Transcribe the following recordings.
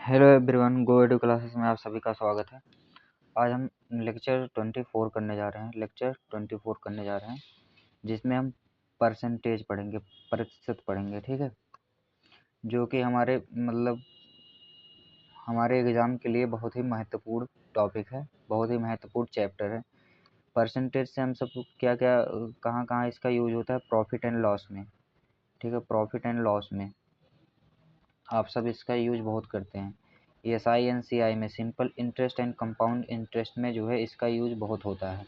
Hello everyone, गो edu classes में आप सभी का स्वागत है। आज हम लेक्चर 24 करने जा रहे हैं जिसमें हम परसेंटेज पढ़ेंगे, प्रतिशत पढ़ेंगे। ठीक है, जो कि हमारे एग्ज़ाम के लिए बहुत ही महत्वपूर्ण टॉपिक है, बहुत ही महत्वपूर्ण चैप्टर है। परसेंटेज से हम सब क्या क्या कहाँ कहाँ इसका यूज होता है, प्रॉफिट एंड लॉस में। ठीक है, प्रॉफिट एंड लॉस में आप सब इसका यूज बहुत करते हैं। एसआई एनसीआई में simple interest and compound interest में जो है इसका यूज बहुत होता है।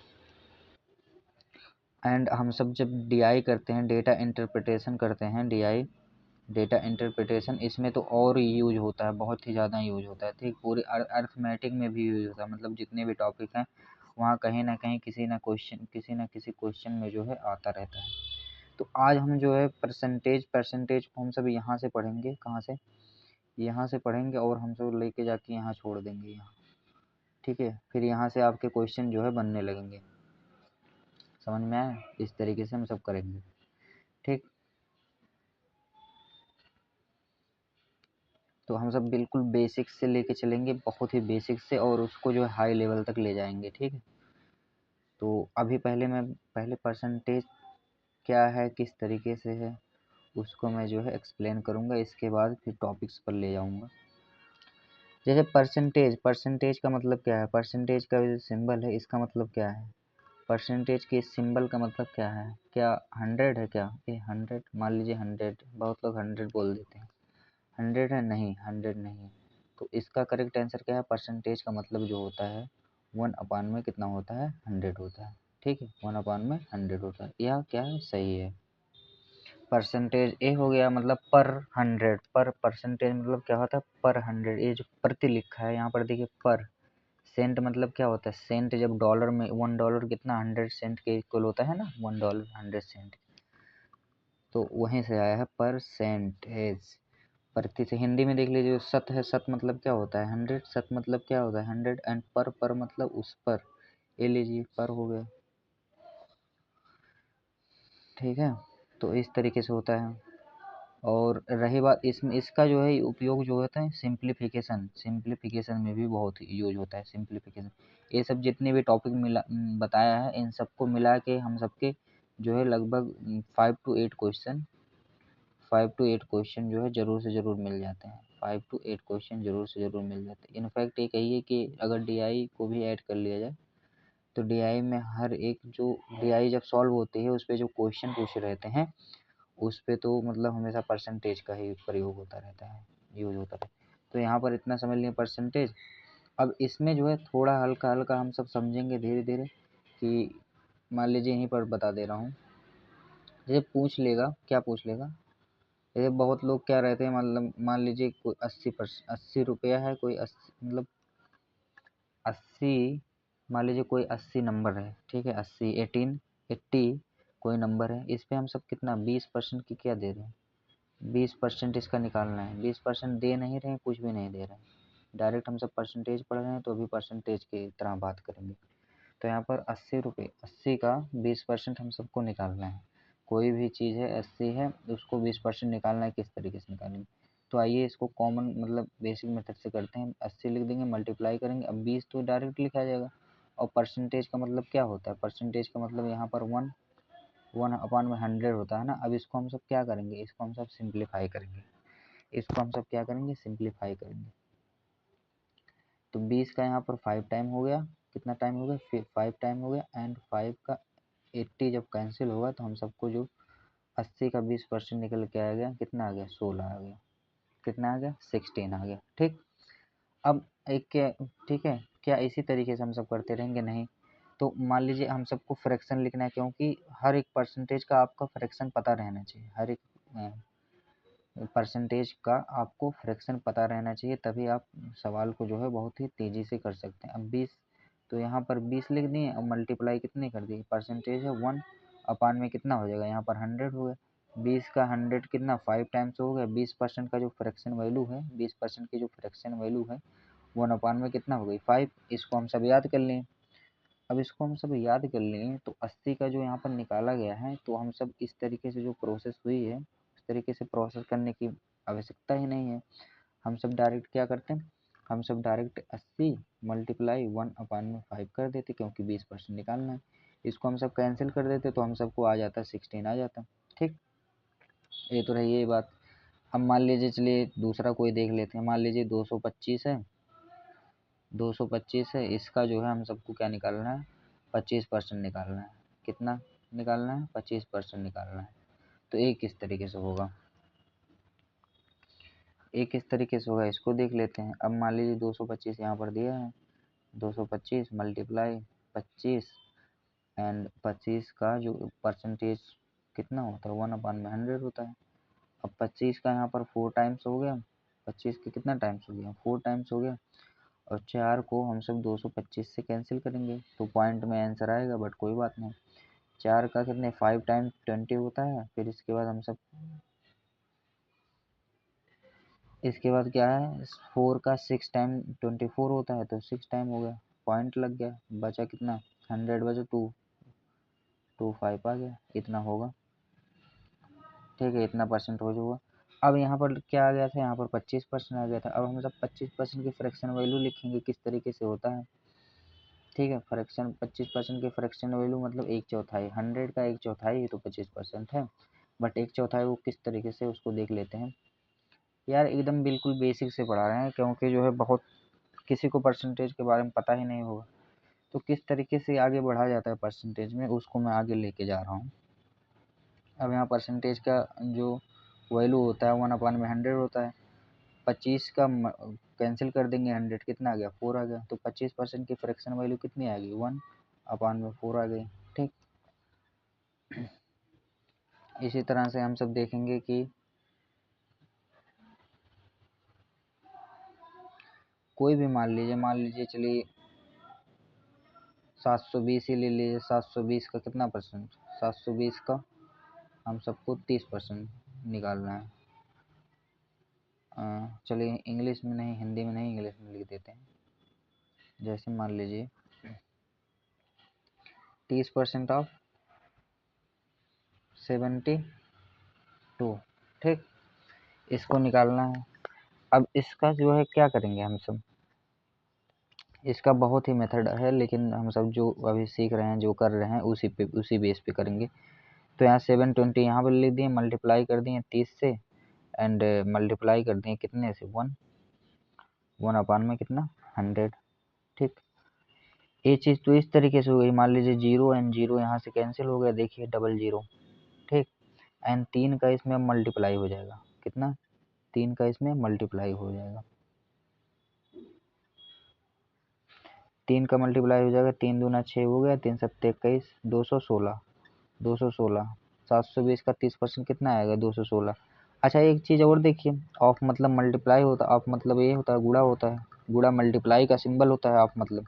एंड हम सब जब डीआई करते हैं, डेटा इंटरप्रिटेशन करते हैं, डीआई डेटा इंटरप्रिटेशन, इसमें तो और यूज होता है, बहुत ही ज़्यादा यूज होता है। ठीक, पूरे अर्थमेटिक में भी यूज होता है, मतलब जितने भी टॉपिक हैं वहाँ कहीं ना कहीं किसी ना किसी क्वेश्चन में जो है आता रहता है। तो आज हम जो है परसेंटेज को हम सब यहाँ से पढ़ेंगे। कहाँ से? यहाँ से पढ़ेंगे और हम सब लेके जाके यहाँ छोड़ देंगे यहाँ। ठीक है, फिर यहाँ से आपके क्वेश्चन जो है बनने लगेंगे। समझ में आया? इस तरीके से हम सब करेंगे। ठीक, तो हम सब बिल्कुल बेसिक से लेके चलेंगे, बहुत ही बेसिक से, और उसको जो है हाई लेवल तक ले जाएंगे। ठीक है, तो अभी पहले परसेंटेज क्या है, किस तरीके से है, उसको मैं जो है एक्सप्लेन करूँगा। इसके बाद फिर टॉपिक्स पर ले जाऊँगा। जैसे परसेंटेज का मतलब क्या है, परसेंटेज का जो सिंबल है इसका मतलब क्या है, परसेंटेज के सिंबल का मतलब क्या है? क्या 100 है? क्या ये 100, मान लीजिए 100, बहुत लोग 100 बोल देते हैं। 100 है? नहीं, 100 नहीं है। तो इसका करेक्ट आंसर क्या है? परसेंटेज का मतलब जो होता है 1/, में कितना होता है? 100 होता है। ठीक है, 1/, में 100 होता है। यह क्या है? सही है। परसेंटेज ए हो गया, मतलब पर 100, पर परसेंटेज मतलब क्या होता है? पर 100। ये जो प्रति लिखा है यहाँ पर देखिए, पर। सेंट मतलब क्या होता है? सेंट जब डॉलर में, $1 कितना? 100 सेंट के इक्वल होता है ना, $1 100 सेंट। तो वहीं से आया है परसेंटेज, प्रति से। हिंदी में देख लीजिए, शत है, शत मतलब क्या होता है? 100, शत मतलब क्या होता है? 100, एंड पर मतलब उस पर। ये लीजिए, पर हो गया। ठीक है, तो इस तरीके से होता है। और रही बात इसमें, इसका जो है उपयोग जो होता है सिंप्लीफिकेशन में भी बहुत यूज होता है। सिंप्लीफिकेशन, ये सब जितने भी टॉपिक बताया है, इन सबको मिला के हम सबके जो है लगभग 5 to 8 क्वेश्चन जो है ज़रूर से ज़रूर मिल जाते हैं। 5 to 8 क्वेश्चन ज़रूर से ज़रूर मिल जाते हैं। इनफैक्ट ये कहिए कि अगर डीआई को भी ऐड कर लिया जाए, तो डीआई में हर एक जो डीआई जब सॉल्व होती है, उस पर जो क्वेश्चन पूछे रहते हैं, उस पे तो मतलब हमेशा परसेंटेज का ही प्रयोग होता रहता है, यूज होता रहता है। तो यहाँ पर इतना समझ लिए परसेंटेज। अब इसमें जो है थोड़ा हल्का हल्का हम सब समझेंगे धीरे धीरे, कि मान लीजिए यहीं पर बता दे रहा हूँ। जैसे पूछ लेगा, क्या पूछ लेगा, जैसे बहुत लोग क्या रहते हैं, मतलब मान लीजिए कोई 80 रुपया है, कोई 80 मतलब 80, मान लीजिए कोई 80 नंबर है। ठीक है, 80, 80 कोई नंबर है। इस पे हम सब कितना 20% की क्या दे रहे हैं? 20% इसका निकालना है। 20% दे नहीं रहे हैं, कुछ भी नहीं दे रहे हैं, डायरेक्ट हम सब परसेंटेज पढ़ रहे हैं, तो अभी परसेंटेज की तरह बात करेंगे। तो यहाँ पर 80 रुपये, 80 का 20% हम सबको निकालना है। कोई भी चीज़ है 80 है, उसको 20% निकालना है। किस तरीके से निकालेंगे? तो आइए इसको कॉमन मतलब बेसिक मेथड से करते हैं। 80 लिख देंगे, मल्टीप्लाई करेंगे। अब 20 तो डायरेक्ट लिखा जाएगा। और परसेंटेज का मतलब क्या होता है? परसेंटेज का मतलब यहाँ पर 1/100 होता है ना। अब इसको हम सब क्या करेंगे? इसको हम सब सिंप्लीफाई करेंगे। इसको हम सब क्या करेंगे? सिंप्लीफाई करेंगे। तो 20 का यहाँ पर 5 टाइम हो गया। कितना टाइम हो गया? फिर 5 टाइम हो गया। एंड 5 का 80 जब कैंसिल होगा, तो हम सबको जो 80 का 20% निकल के आ गया, कितना आ गया? 16 आ गया। कितना आ गया? 16 आ गया। ठीक, अब एक क्या, ठीक है, क्या इसी तरीके से हम सब करते रहेंगे? नहीं। तो मान लीजिए हम सबको फ्रैक्शन लिखना है, क्योंकि हर एक परसेंटेज का आपका फ्रैक्शन पता रहना चाहिए। हर एक परसेंटेज का आपको फ्रैक्शन पता रहना चाहिए, तभी आप सवाल को जो है बहुत ही तेज़ी से कर सकते हैं। अब 20, तो यहाँ पर 20 लिख दिए और मल्टीप्लाई कितने कर दिए? परसेंटेज है 1/, में कितना हो जाएगा? यहाँ पर 100 हो गया। 20 का 100 कितना? 5 टाइम्स हो गया। 20% का जो फ्रैक्शन वैल्यू है, 20% की जो फ्रैक्शन वैल्यू है 1/, में कितना हो गई? 5। इसको हम सब याद कर लें। अब इसको हम सब याद कर लें, तो 80 का जो यहाँ पर निकाला गया है, तो हम सब इस तरीके से जो प्रोसेस हुई है, उस तरीके से प्रोसेस करने की आवश्यकता ही नहीं है। हम सब डायरेक्ट क्या करते हैं, हम सब डायरेक्ट 80 मल्टीप्लाई 1/5 कर देते, क्योंकि 20% निकालना है। इसको हम सब कैंसिल कर देते तो हम सबको आ जाता 16 आ जाता। ठीक, ये तो रही ये बात। अब मान लीजिए, चलिए दूसरा कोई देख लेते हैं। मान लीजिए 225 है, 225 है, इसका जो है हम सबको क्या निकालना है, 25% निकालना है। कितना निकालना है, 25% निकालना है। तो ये किस तरीके से होगा, एक किस तरीके से होगा इसको देख लेते हैं। अब मान लीजिए 225 यहाँ पर दिया है, 225 मल्टीप्लाई 25 एंड 25 का जो परसेंटेज कितना होता है, 1/100 होता है। अब 25 का यहाँ पर 4 टाइम्स हो गया, 25 के कितना टाइम्स हो गया, 4 टाइम्स हो गया। और 4 को हम सब 225 से कैंसिल करेंगे तो पॉइंट में आंसर आएगा, बट कोई बात नहीं। 4 का कितने 5 टाइम्स 20 होता है। फिर इसके बाद हम सब, इसके बाद क्या है, 4 का 6 टाइम 24 होता है, तो 6 टाइम हो गया, पॉइंट लग गया। बचा कितना, 100 बचा 225 आ गया, इतना होगा। ठीक है, इतना परसेंट हो जाएगा। अब यहाँ पर क्या आ गया था, यहाँ पर 25% आ गया था। अब हम सब 25% की फ्रैक्शन वैल्यू लिखेंगे, किस तरीके से होता है। ठीक है, फ्रैक्शन 25% की फ्रैक्शन वैल्यू मतलब 1/4। 100 का 1/4 तो 25% है, बट 1/4 वो किस तरीके से, उसको देख लेते हैं। यार एकदम बिल्कुल बेसिक से पढ़ा रहे हैं, क्योंकि जो है बहुत किसी को परसेंटेज के बारे में पता ही नहीं होगा, तो किस तरीके से आगे बढ़ा जाता है परसेंटेज में, उसको मैं आगे लेके जा रहा हूँ। अब यहाँ परसेंटेज का जो वैल्यू होता है 1/100 होता है। 25 का कैंसिल कर देंगे, 100 कितना आ गया, 4 आ गया। तो 25% की फ्रैक्शन वैल्यू कितनी आ गई, 1/4 आ गई। ठीक, इसी तरह से हम सब देखेंगे कि कोई भी मान लीजिए चलिए 720 ही ले लीजिए। 720 का कितना परसेंट, 720 का हम सबको 30% निकालना है। चलिए इंग्लिश में नहीं, हिंदी में नहीं, इंग्लिश में लिख देते हैं। जैसे मान लीजिए 30% ऑफ 72। ठीक, इसको निकालना है। अब इसका जो है क्या करेंगे हम सब, इसका बहुत ही मेथड है, लेकिन हम सब जो अभी सीख रहे हैं, जो कर रहे हैं, उसी बेस पे करेंगे। तो यहाँ 720 यहाँ पर लिख दिए, मल्टीप्लाई कर दिए 30 से, एंड मल्टीप्लाई कर दिए कितने से, 1 में कितना, 100। ठीक, ये चीज़ तो इस तरीके से हो गई। मान लीजिए 0 एंड 0 यहाँ से कैंसिल हो गया, देखिए डबल 0। ठीक, एंड 3 का इसमें मल्टीप्लाई हो जाएगा, कितना, 3 का इसमें मल्टीप्लाई हो जाएगा, 3 का मल्टीप्लाई हो जाएगा। 3 दूना 6 हो गया, 3 सत्ते 21, 216, 216। 720 का 30% कितना आएगा, 216। अच्छा एक चीज़ और देखिए, ऑफ मतलब मल्टीप्लाई होता है, ऑफ मतलब ये होता है, गुणा होता है, गुणा मल्टीप्लाई का सिंबल होता है ऑफ मतलब।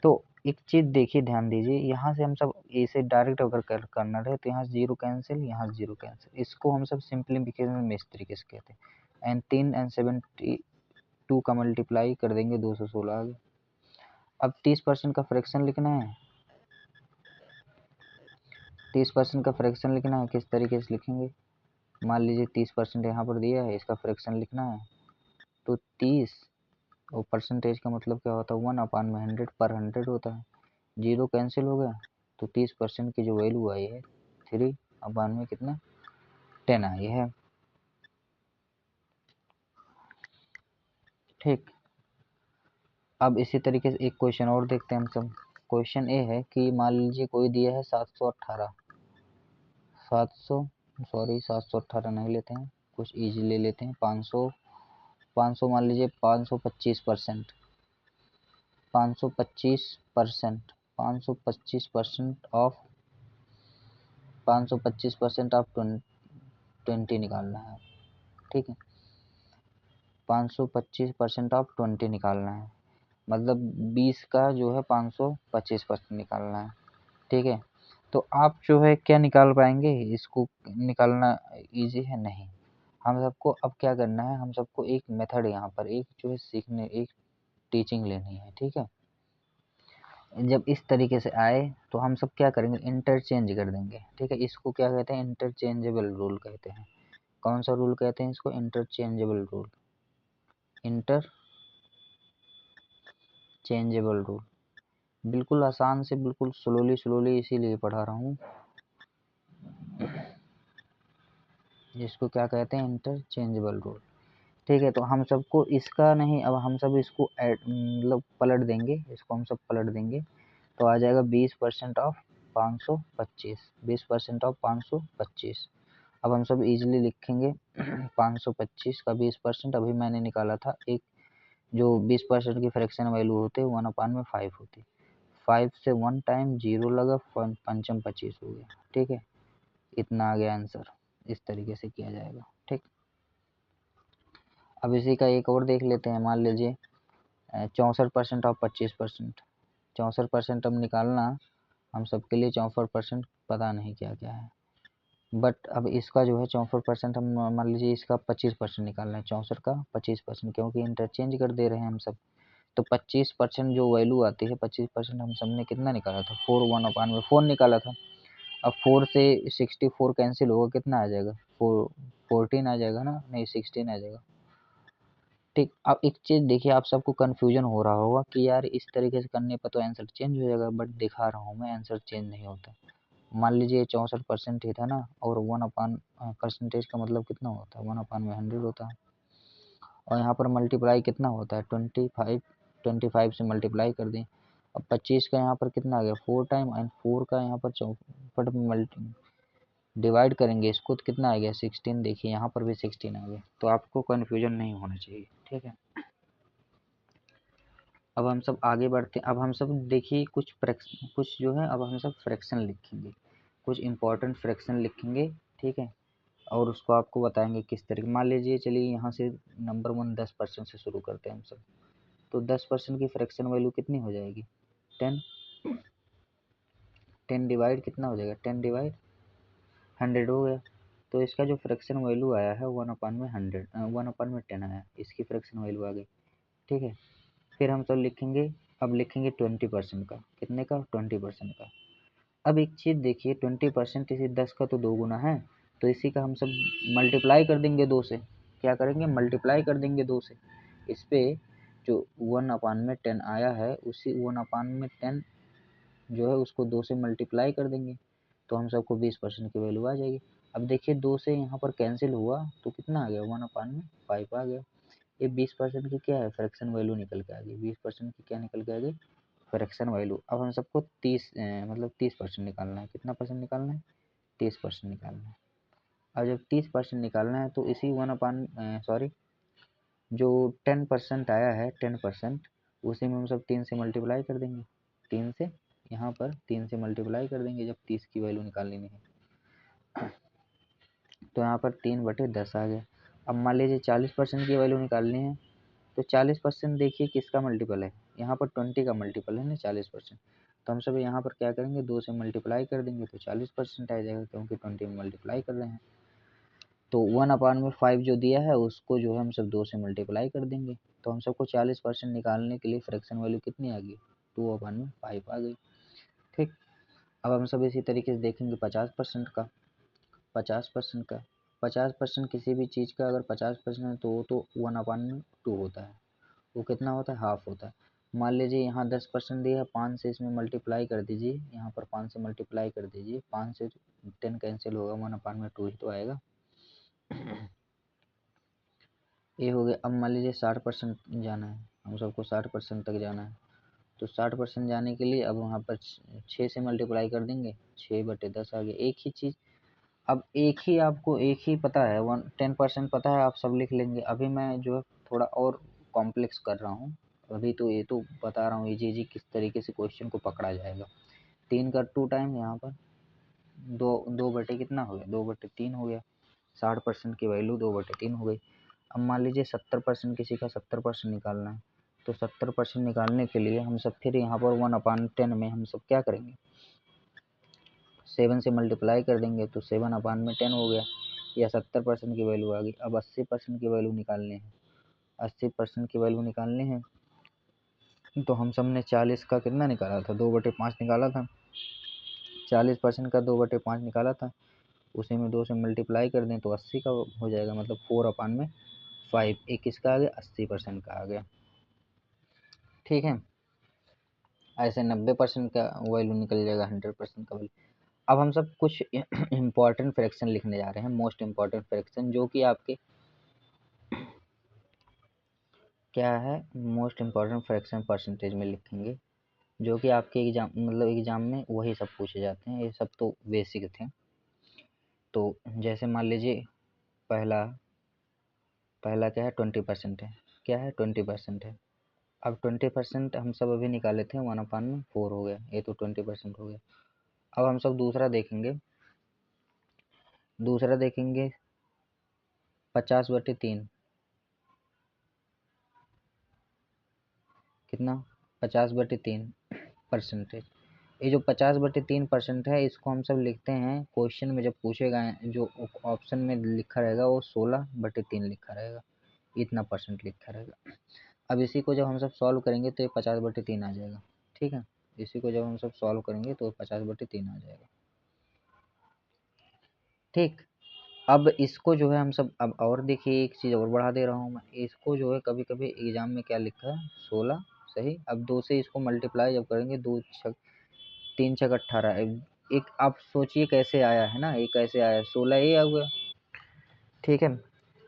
तो एक चीज़ देखिए, ध्यान दीजिए, यहाँ से हम सब इसे डायरेक्ट अगर करना रहे तो यहाँ 0 कैंसिल, यहाँ 0 कैंसिल। इसको हम सब सिंप्लीफिकेशन में इस तरीके से कहते हैं। एंड 3 एंड 72 का मल्टीप्लाई कर देंगे, 216 आ गया। अब 30% का फ्रैक्शन लिखना है, 30% का फ्रैक्शन लिखना है, किस तरीके से लिखेंगे। मान लीजिए 30% यहाँ पर दिया है, इसका फ्रैक्शन लिखना है। तो 30 और परसेंटेज का मतलब क्या होता है, 1/100 पर 100 होता है। 0 कैंसिल हो गया, तो 30% की जो वैल्यू आई है 3/, में कितना, 10 आई है। ठीक, अब इसी तरीके से एक क्वेश्चन और देखते हैं हम सब। क्वेश्चन ए है कि मान लीजिए कोई दिया है 718, 718 नहीं लेते हैं, कुछ इजी ले लेते हैं। 500, 500 मान लीजिए 525%, 525%, 525% ऑफ 525% ऑफ 20 निकालना है। ठीक है, 525% ऑफ 20 निकालना है, मतलब 20 का जो है 525% निकालना है। ठीक है, तो आप जो है क्या निकाल पाएंगे, इसको निकालना इजी है नहीं। हम सबको अब क्या करना है, हम सबको एक मेथड यहाँ पर एक जो है सीखने, एक टीचिंग लेनी है। ठीक है, जब इस तरीके से आए तो हम सब क्या करेंगे, इंटरचेंज कर देंगे। ठीक है, इसको क्या कहते हैं, इंटरचेंजेबल रूल कहते हैं। कौन सा रूल कहते हैं इसको, इंटरचेंजेबल रूल। Interchangeable rule. बिल्कुल आसान से, बिल्कुल स्लोली इसीलिए पढ़ा रहा हूँ। जिसको क्या कहते हैं, इंटरचेंजेबल रूल। ठीक है, तो हम सबको इसका नहीं, अब हम सब इसको मतलब पलट देंगे, इसको हम सब पलट देंगे तो आ जाएगा 20% ऑफ 525, 20% ऑफ 525। अब हम सब इजीली लिखेंगे 525 का 20%, अभी मैंने निकाला था एक, जो 20% की फ्रैक्शन वैल्यू होते 1/5 होती, 5 से 1 टाइम 0 लगा, पंचम 25 हो गया। ठीक है, इतना आ गया आंसर। इस तरीके से किया जाएगा। ठीक, अब इसी का एक और देख लेते हैं। मान लीजिए 64% ऑफ 25%, 64% अब निकालना हम सबके लिए 64% पता नहीं क्या क्या है, बट अब इसका जो है 64% हम मान लीजिए इसका 25% निकालना है, 64 का 25%, क्योंकि इंटरचेंज कर दे रहे हैं हम सब। तो 25% जो वैल्यू आती है, 25% हम सब ने कितना निकाला था, 4 1/4 निकाला था। अब 4 से 64 कैंसिल होगा, कितना आ जाएगा, 14 आ जाएगा ना, नहीं 16 आ जाएगा। ठीक, अब एक चीज़ देखिए, आप सबको कन्फ्यूजन हो रहा होगा कि यार इस तरीके से करने पर तो आंसर चेंज हो जाएगा, बट दिखा रहा हूँ मैं, आंसर चेंज नहीं होता। मान लीजिए 64% ही था ना, और 1/परसेंटेज का मतलब कितना होता है, 1/100 होता है। और यहाँ पर मल्टीप्लाई कितना होता है, 25 से मल्टीप्लाई कर दें। अब 25 का यहाँ पर कितना आ गया, 4 टाइम, एंड 4 का यहाँ पर चौपट में डिवाइड करेंगे इसको तो कितना आ गया, 16। देखिए यहाँ पर भी 16 आ गया, तो आपको कन्फ्यूजन नहीं होना चाहिए। ठीक है, अब हम सब आगे बढ़ते हैं। अब हम सब देखिए कुछ जो है, अब हम सब फ्रैक्शन लिखेंगे, कुछ इंपॉर्टेंट फ्रैक्शन लिखेंगे। ठीक है, और उसको आपको बताएंगे किस तरीके। मान लीजिए, चलिए यहाँ से नंबर 1 10% से शुरू करते हैं हम सब। तो 10% की फ्रैक्शन वैल्यू कितनी हो जाएगी, 10। 10 डिवाइड कितना हो जाएगा, 10 डिवाइड 100 हो गया। तो इसका जो फ्रैक्शन वैल्यू आया है 1/100, 1/10 आया, इसकी फ्रैक्शन वैल्यू आ गई। ठीक है, फिर हम सब लिखेंगे, अब लिखेंगे 20% का, कितने का, 20% का। अब एक चीज़ देखिए, 20% इसी 10 का तो 2 गुना है, तो इसी का हम सब मल्टीप्लाई कर देंगे 2 से। क्या करेंगे, मल्टीप्लाई कर देंगे 2 से। इस पे जो 1/10 आया है, उसी 1/10 जो है उसको 2 से मल्टीप्लाई कर देंगे, तो हम सबको 20% की वैल्यू आ जाएगी। अब देखिए 2 से यहाँ पर कैंसिल हुआ तो कितना आ गया, 1/5 आ गया। ये 20% की क्या है, फ्रैक्शन वैल्यू निकल के आ गई, 20% की क्या निकल के आ गई, फ्रैक्शन वैल्यू। अब हम सबको 30% निकालना है, कितना परसेंट निकालना है, 30% निकालना है। अब जब 30% निकालना है तो इसी जो 10% आया है, 10% उसी में हम सब 3 से मल्टीप्लाई कर देंगे, 3 से, यहाँ पर 3 से मल्टीप्लाई कर देंगे जब 30 की वैल्यू निकालनी है। तो यहाँ पर 3/10 आ गया। अब मान लीजिए 40% की वैल्यू निकालनी है, तो 40% देखिए किसका मल्टीपल है, यहाँ पर 20 का मल्टीपल है ना 40%। तो हम सब यहाँ पर क्या करेंगे, 2 से मल्टीप्लाई कर देंगे तो 40% आ जाएगा, क्योंकि 20 में मल्टीप्लाई कर रहे हैं। तो 1/5 जो दिया है उसको जो है हम सब 2 से मल्टीप्लाई कर देंगे, तो हम सबको 40% निकालने के लिए फ्रैक्शन वैल्यू कितनी आ गई, 2/5 आ गई। ठीक, अब हम सब इसी तरीके से देखेंगे 50% का, 50% का, 50% किसी भी चीज़ का अगर 50% है तो वो तो 1/2 होता है, वो कितना होता है, हाफ होता है। मान लीजिए यहाँ 10% दिया है, 5 से इसमें मल्टीप्लाई कर दीजिए, यहाँ पर 5 से मल्टीप्लाई कर दीजिए, 5 से 10 कैंसिल होगा, 1/2 ही तो आएगा। ये हो गया। अब मान लीजिए 60% जाना है, हम सबको 60% तक जाना है, तो 60% जाने के लिए अब वहाँ पर 6 से मल्टीप्लाई कर देंगे, 6/10 आ गया, एक ही चीज़। अब एक ही आपको एक ही पता है, 10% पता है, आप सब लिख लेंगे। अभी मैं जो है थोड़ा और कॉम्प्लेक्स कर रहा हूँ, अभी तो ये तो बता रहा हूँ इजी किस तरीके से क्वेश्चन को पकड़ा जाएगा। 3 का 2 टाइम यहाँ पर 2 कितना हो गया, 2/3 हो गया, 60% की वैल्यू 2/3 हो गई। अब मान लीजिए 70% किसी का 70% निकालना है, तो 70% निकालने के लिए हम सब फिर यहाँ पर 1/10 में हम सब क्या करेंगे, 7 से मल्टीप्लाई कर देंगे, तो 7/10 हो गया, या 70% की वैल्यू आ गई। अब 80% की वैल्यू निकालनी है, 80% की वैल्यू निकालनी है, तो हम सब ने 40 का कितना निकाला था, 2/5 निकाला था, 40% का 2/5 निकाला था, उसी में 2 से मल्टीप्लाई कर दें तो 80 का हो जाएगा, मतलब 4/5 5, एक किसका आ गया, 80% का आ गया। ठीक है, ऐसे 90% का वैल्यू निकल जाएगा, 100% का वैल्यू। अब हम सब कुछ इम्पॉर्टेंट फ्रैक्शन लिखने जा रहे हैं, मोस्ट इम्पॉर्टेंट फ्रैक्शन, जो कि आपके क्या है, मोस्ट इम्पॉर्टेंट फ्रैक्शन परसेंटेज में लिखेंगे, जो कि आपके एग्जाम में वही सब पूछे जाते हैं। ये सब तो बेसिक थे। तो जैसे मान लीजिए पहला पहला क्या है, 20% है। क्या है, 20% है। अब 20% हम सब अभी निकाले थे, 1/4 हो गया, ये तो 20% हो गया। अब हम सब दूसरा देखेंगे, 50/3 कितना, 50/3%। ये जो 50/3% है, इसको हम सब लिखते हैं, क्वेश्चन में जब पूछेगा जो ऑप्शन में लिखा रहेगा वो 16/3 लिखा रहेगा, इतना परसेंट लिखा रहेगा। अब इसी को जब हम सब सॉल्व करेंगे तो ये 50/3 आ जाएगा। ठीक है, इसी को जब हम सब सॉल्व करेंगे तो 50/3 आ जाएगा। ठीक, अब इसको जो है हम सब, अब और देखिए एक चीज़ और बढ़ा दे रहा हूँ मैं, इसको जो है कभी कभी एग्जाम में क्या लिखा है, 16 सही। अब 2 से इसको मल्टीप्लाई जब करेंगे, 3 छक 18, एक आप सोचिए कैसे आया है ना, ये कैसे आया, 16 ये आ गया। ठीक है,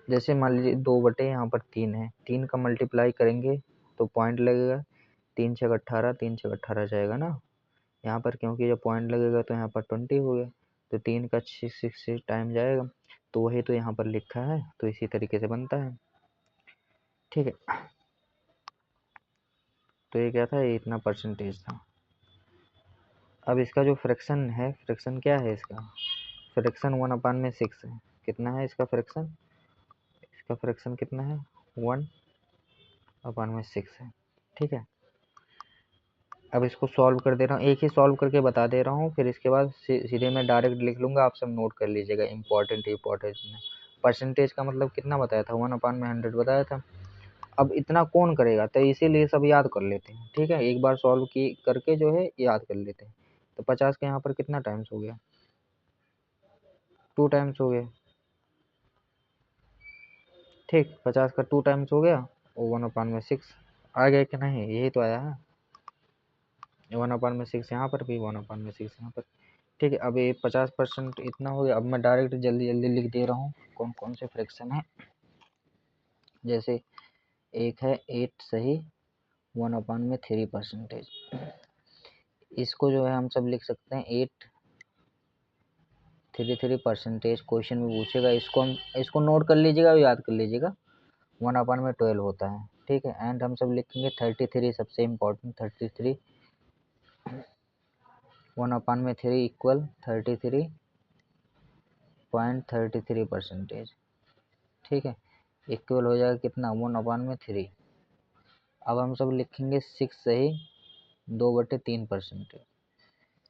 जैसे मान लीजिए 2/, यहाँ पर 3 है, 3 का मल्टीप्लाई करेंगे तो पॉइंट लगेगा, 3 छक 18, 3 छक 18 जाएगा ना यहाँ पर, क्योंकि जब पॉइंट लगेगा तो यहाँ पर 20 हो गया, तो 3 का 6 टाइम जाएगा, तो वही तो यहाँ पर लिखा है, तो इसी तरीके से बनता है। ठीक है, तो ये क्या था, ये इतना परसेंटेज था। अब इसका जो फ्रैक्शन है, फ्रैक्शन क्या है इसका, फ्रैक्शन 1/6 है। कितना है इसका फ्रैक्शन, इसका फ्रैक्शन कितना है, 1/6 है। ठीक है, अब इसको सॉल्व कर दे रहा हूँ, एक ही सॉल्व करके बता दे रहा हूँ, फिर इसके बाद सीधे मैं डायरेक्ट लिख लूँगा, आप सब नोट कर लीजिएगा। इंपॉर्टेंट में परसेंटेज का मतलब कितना बताया था, 1/100 बताया था। अब इतना कौन करेगा, तो इसीलिए सब याद कर लेते हैं। ठीक है, एक बार सॉल्व की करके जो है याद कर लेते हैं। तो 50 के यहाँ पर कितना टाइम्स हो गया, 2 टाइम्स हो गया। ठीक, 50 का 2 टाइम्स हो गया, और 1/6 आ गया कि नहीं, यही तो आया है, 1/6 यहाँ पर भी, 1/6 यहाँ पर। ठीक है, अब ये 50% इतना हो गया। अब मैं डायरेक्ट जल्दी जल्दी लिख दे रहा हूँ कौन कौन से फ्रैक्शन है। जैसे एक है 8 सही, 1/3%। इसको जो है हम सब लिख सकते हैं 833%। क्वेश्चन में पूछेगा, इसको नोट कर लीजिएगा और याद कर लीजिएगा, 1/12 होता है। ठीक है, एंड हम सब लिखेंगे 33, सबसे इम्पोर्टेंट 33, 1/3 इक्वल 33.33%। ठीक है, इक्वल हो जाएगा कितना, 1/3। अब हम सब लिखेंगे 6 सही, 2/3%।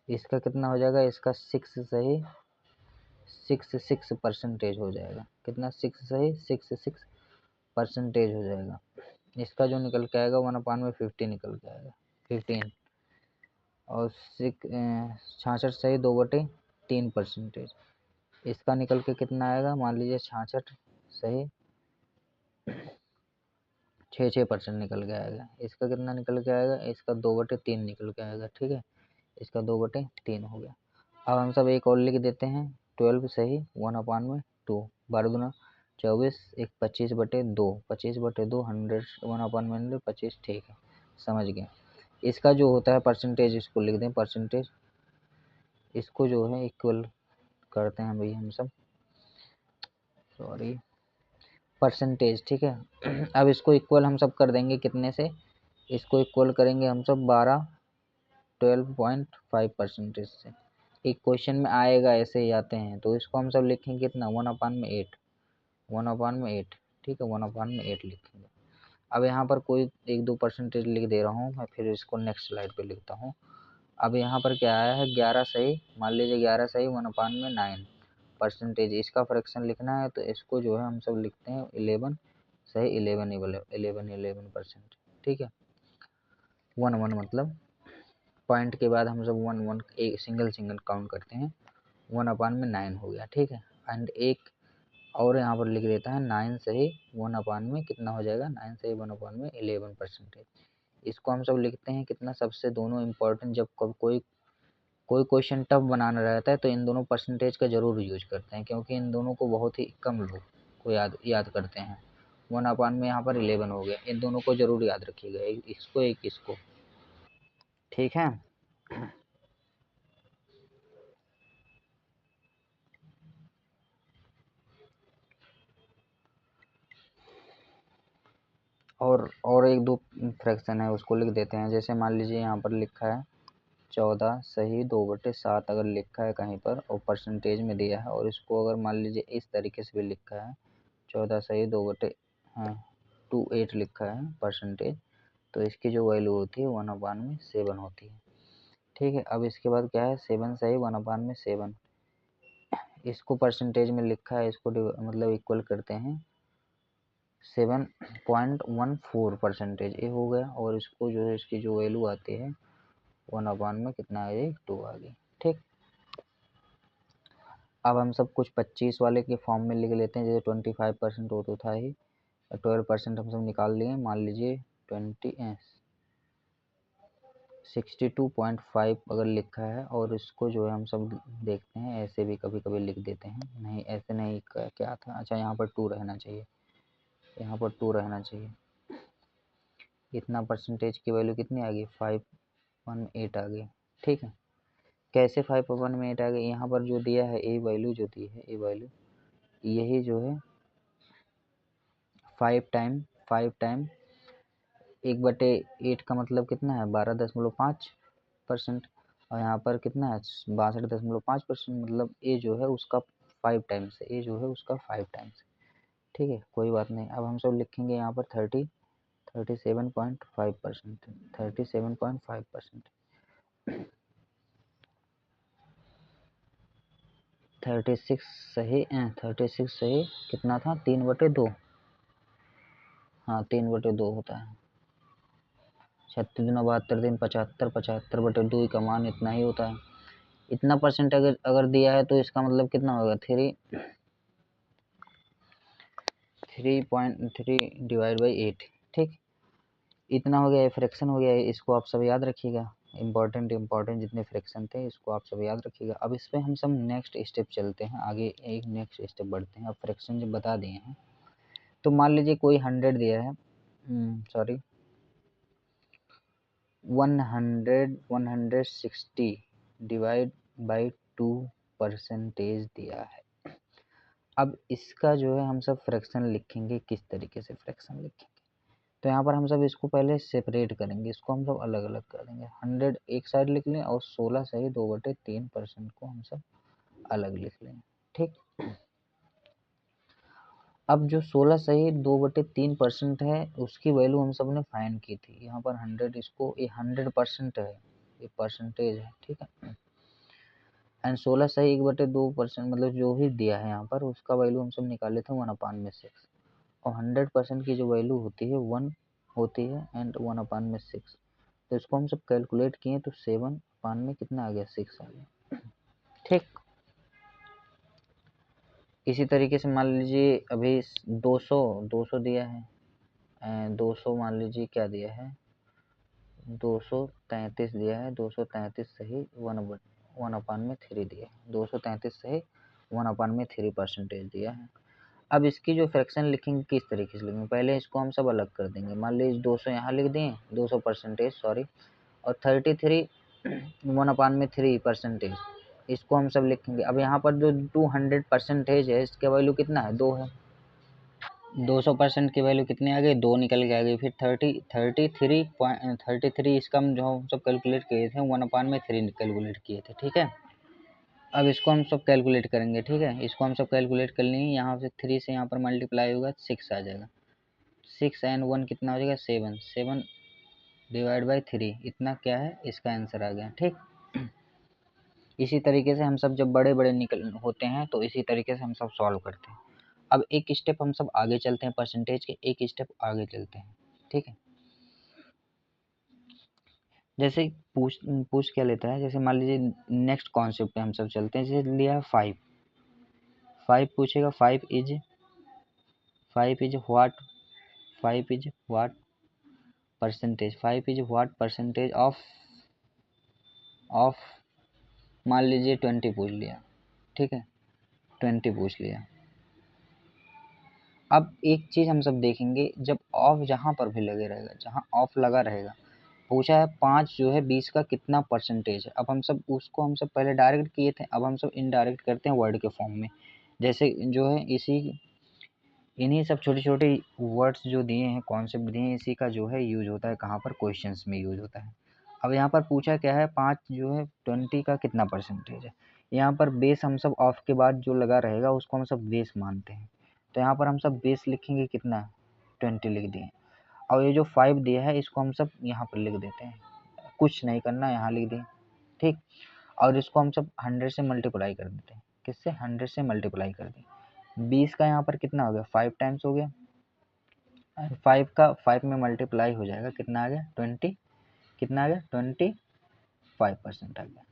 इसका कितना हो जाएगा, इसका 6 सही, 6% हो जाएगा। कितना, 6 सही, 6% हो जाएगा। इसका जो निकल के आएगा 1/50 निकल के आएगा, 15। और 66 सही, 2/3%। इसका निकल के कितना आएगा, मान लीजिए 66 सही, 6% निकल के आएगा। इसका कितना निकल के आएगा, इसका 2/3 निकल के आएगा। ठीक है, इसका 2/3 हो गया। अब हम सब एक और लिख देते हैं, 12 सही, 1/2, 12×24, एक 25/2, 25/2, 100, 1/100, 25। ठीक है, समझ गए। इसका जो होता है परसेंटेज, इसको लिख दें परसेंटेज, इसको जो है इक्वल करते हैं भाई हम सब, सॉरी, परसेंटेज। ठीक है, अब इसको इक्वल हम सब कर देंगे कितने से, इसको इक्वल करेंगे हम सब 12.5% से। एक क्वेश्चन में आएगा, ऐसे ही आते हैं, तो इसको हम सब लिखेंगे कितना, 1/8, 1/8। ठीक है, 1/8 लिखेंगे। अब यहाँ पर कोई 1-2% लिख दे रहा हूँ मैं, फिर इसको नेक्स्ट स्लाइड पे लिखता हूँ। अब यहाँ पर क्या आया है, 11 सही, मान लीजिए 11 सही, 1/9%। इसका फ्रैक्शन लिखना है, तो इसको जो है हम सब लिखते हैं 11 सही, 11%। ठीक है, 1 मतलब पॉइंट के बाद हम सब 1 एक सिंगल काउंट करते हैं, 1/9 हो गया। ठीक है, एंड एक और यहाँ पर लिख देता है 9 से ही 1/, में कितना हो जाएगा, 9 से ही 1/, में 11%। इसको हम सब लिखते हैं कितना, सबसे दोनों इम्पोर्टेंट, जब कोई कोई क्वेश्चन टफ बनाना रहता है तो इन दोनों परसेंटेज का ज़रूर यूज करते हैं, क्योंकि इन दोनों को बहुत ही कम लोग को याद करते हैं। 1/, में यहाँ पर 11 हो गया, इन दोनों को ज़रूर याद रखिएगा, एक इसको एक इसको, ठीक है। और एक दो फ्रैक्शन है उसको लिख देते हैं। जैसे मान लीजिए यहाँ पर लिखा है 14 सही 2/7 अगर लिखा है कहीं पर और परसेंटेज में दिया है, और इसको अगर मान लीजिए इस तरीके से भी लिखा है 14 सही 2/28 लिखा है परसेंटेज, तो इसकी जो वैल्यू होती है 1/7 होती है, ठीक है। अब इसके बाद क्या है, 7 सही 1/7, इसको परसेंटेज में लिखा है, इसको मतलब इक्वल करते हैं 7.14 परसेंटेज, ये हो गया। और इसको जो है इसकी जो वैल्यू आती है 1/, में कितना आ गई, 2 आ गई, ठीक। अब हम सब कुछ 25 वाले के फॉर्म में लिख लेते हैं। जैसे 25% वो तो था ही, 12% हम सब निकाल लिए। मान लीजिए 62.5 अगर लिखा है, और इसको जो है हम सब देखते हैं ऐसे भी कभी कभी लिख देते हैं, नहीं ऐसे नहीं, क्या था, अच्छा यहाँ पर 2 रहना चाहिए, यहाँ पर 2 रहना चाहिए। इतना परसेंटेज की वैल्यू कितनी आ गई, 518 आ गई, ठीक है। कैसे 518 आ गई, यहाँ पर जो दिया है ए वैल्यू जो दी है, ए वैल्यू यही जो है 5 टाइम 1/8 का मतलब कितना है, 12.5%। और यहाँ पर कितना है, 62.5%, मतलब ए जो है उसका 5 टाइम्स है, ए जो है उसका 5 टाइम्स है, ठीक है। कोई बात नहीं, अब हम सब लिखेंगे यहाँ पर 37.5%, 37.5%, 36 सही, 36 सही कितना था, 3/2, हाँ 3/2 होता है। 36 दिनों 72 दिन, 75, 75/2 का मान इतना ही होता है। इतना परसेंट अगर अगर दिया है तो इसका मतलब कितना होगा, 3.3/8, ठीक। इतना हो गया, फ्रैक्शन हो गया, इसको आप सब याद रखिएगा। इम्पोर्टेंट जितने फ्रैक्शन थे इसको आप सब याद रखिएगा। अब इस पर हम सब नेक्स्ट स्टेप चलते हैं आगे, एक नेक्स्ट स्टेप बढ़ते हैं। अब फ्रैक्शन जब बता दिए हैं तो मान लीजिए कोई 100 दिया है, सॉरी 160 डिवाइड बाई 2 परसेंटेज दिया है। अब इसका जो है हम सब फ्रैक्शन लिखेंगे, किस तरीके से फ्रैक्शन लिखेंगे, तो यहाँ पर हम सब इसको पहले सेपरेट करेंगे, इसको हम सब अलग अलग कर देंगे। 100 एक साइड लिख लें और 16 सही 2/3% को हम सब अलग लिख लें, ठीक। अब जो 16 सही 2/3% है उसकी वैल्यू हम सब ने फाइंड की थी। यहाँ पर 100, इसको ये 100% है, ये परसेंटेज है, ठीक है। एंड 16 सही 1/2% मतलब जो भी दिया है यहाँ पर उसका वैल्यू हम सब निकाले थे 1/6, और 100% की जो वैल्यू होती है 1 होती है, एंड 1/6, तो इसको हम सब कैलकुलेट किए तो 7 में कितना आ गया, 6 आ गया, ठीक। इसी तरीके से मान लीजिए अभी 200 दिया है, 200 मान लीजिए क्या दिया है, 233 दिया है, 233 सही 1/3 दिया है, 233 सही 1/3 परसेंटेज दिया है। अब इसकी जो फ्रैक्शन लिखेंगे किस तरीके से लिखेंगे, पहले इसको हम सब अलग कर देंगे। मान लीजिए 200 यहाँ लिख दिए, 200 परसेंटेज सॉरी, और 33 1/3 परसेंटेज, इसको हम सब लिखेंगे। अब यहाँ पर जो 200 परसेंटेज है इसका वैल्यू कितना है, 2 है, 200% की वैल्यू कितनी आ गई, 2 निकल के आ गई। फिर 33 इसका हम जो हम सब कैलकुलेट किए थे 1/3 कैलकुलेट किए थे, ठीक है। अब इसको हम सब कैलकुलेट करेंगे, ठीक है। इसको हम सब कैलकुलेट कर लेंगे, यहाँ से 3 से यहाँ पर मल्टीप्लाई होगा 6 आ जाएगा, 6 एंड 1 कितना हो जाएगा, 7, 7 डिवाइड बाई 3 इतना क्या है, इसका आंसर आ गया, ठीक। इसी तरीके से हम सब जब बड़े बड़े निकल होते हैं तो इसी तरीके से हम सब सॉल्व करते हैं। अब एक स्टेप हम सब आगे चलते हैं, परसेंटेज के एक स्टेप आगे चलते हैं, ठीक है। जैसे पूछ पूछ क्या लेता है, जैसे मान लीजिए नेक्स्ट कॉन्सेप्ट पे हम सब चलते हैं। जैसे लिया 5 5 पूछेगा, 5 is what, 5 is what percentage, 5 is what percentage of मान लीजिए 20 पूछ लिया, ठीक है, 20 पूछ लिया। अब एक चीज़ हम सब देखेंगे, जब ऑफ जहाँ पर भी लगे रहेगा, जहाँ ऑफ लगा रहेगा, पूछा है 5 जो है 20 का कितना परसेंटेज है। अब हम सब उसको हम सब पहले डायरेक्ट किए थे, अब हम सब इनडायरेक्ट करते हैं वर्ड के फॉर्म में। जैसे जो है इन्हीं सब छोटे छोटे वर्ड्स जो दिए हैं, कॉन्सेप्ट दिए हैं, इसी का जो है यूज होता है कहाँ पर, क्वेश्चंस में यूज होता है। अब यहाँ पर पूछा क्या है, 5 जो है 20 का कितना परसेंटेज है। यहाँ पर बेस हम सब ऑफ के बाद जो लगा रहेगा उसको हम सब बेस मानते हैं, तो यहाँ पर हम सब बेस लिखेंगे कितना, 20 लिख दिए। और ये जो 5 दिया है इसको हम सब यहाँ पर लिख देते हैं, कुछ नहीं करना, यहाँ लिख दिए, ठीक। और इसको हम सब 100 से मल्टीप्लाई कर देते हैं, किससे, 100 से मल्टीप्लाई कर दें। 20 का यहाँ पर कितना हो गया, 5 टाइम्स हो गया, 5 का 5 में मल्टीप्लाई हो जाएगा, कितना आ गया 20, कितना आ गया 25% आ गया,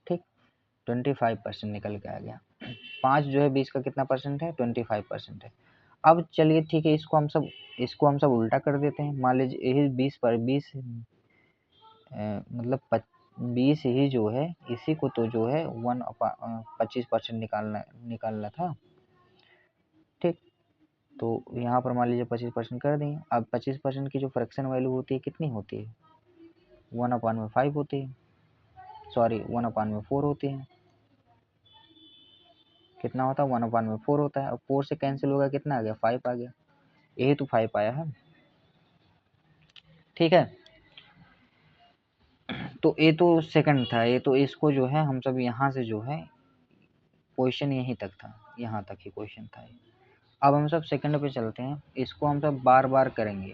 ठीक, 25% निकल के आ गया। 5 जो है 20 का कितना परसेंट है, 25% है। अब चलिए ठीक है, इसको हम सब उल्टा कर देते हैं। मान लीजिए यही 20 पर 20 मतलब 20 ही जो है, इसी को तो जो है 25% निकालना था, ठीक। तो यहाँ पर मान लीजिए 25% कर दें। अब 25% की जो फ्रैक्शन वैल्यू होती है कितनी होती है, 1/5 होती है, सॉरी 1/4 होती है। कितना होता है, 1/4 होता है। अब 4 से कैंसिल होगा, कितना आ गया, 5 आ गया, यही तो 5 आया है, ठीक है। तो ये तो सेकंड था, ये तो इसको जो है हम सब यहाँ से जो है क्वेश्चन यहीं तक था, यहाँ तक ही क्वेश्चन था। अब हम सब सेकंड पे चलते हैं, इसको हम सब बार बार करेंगे।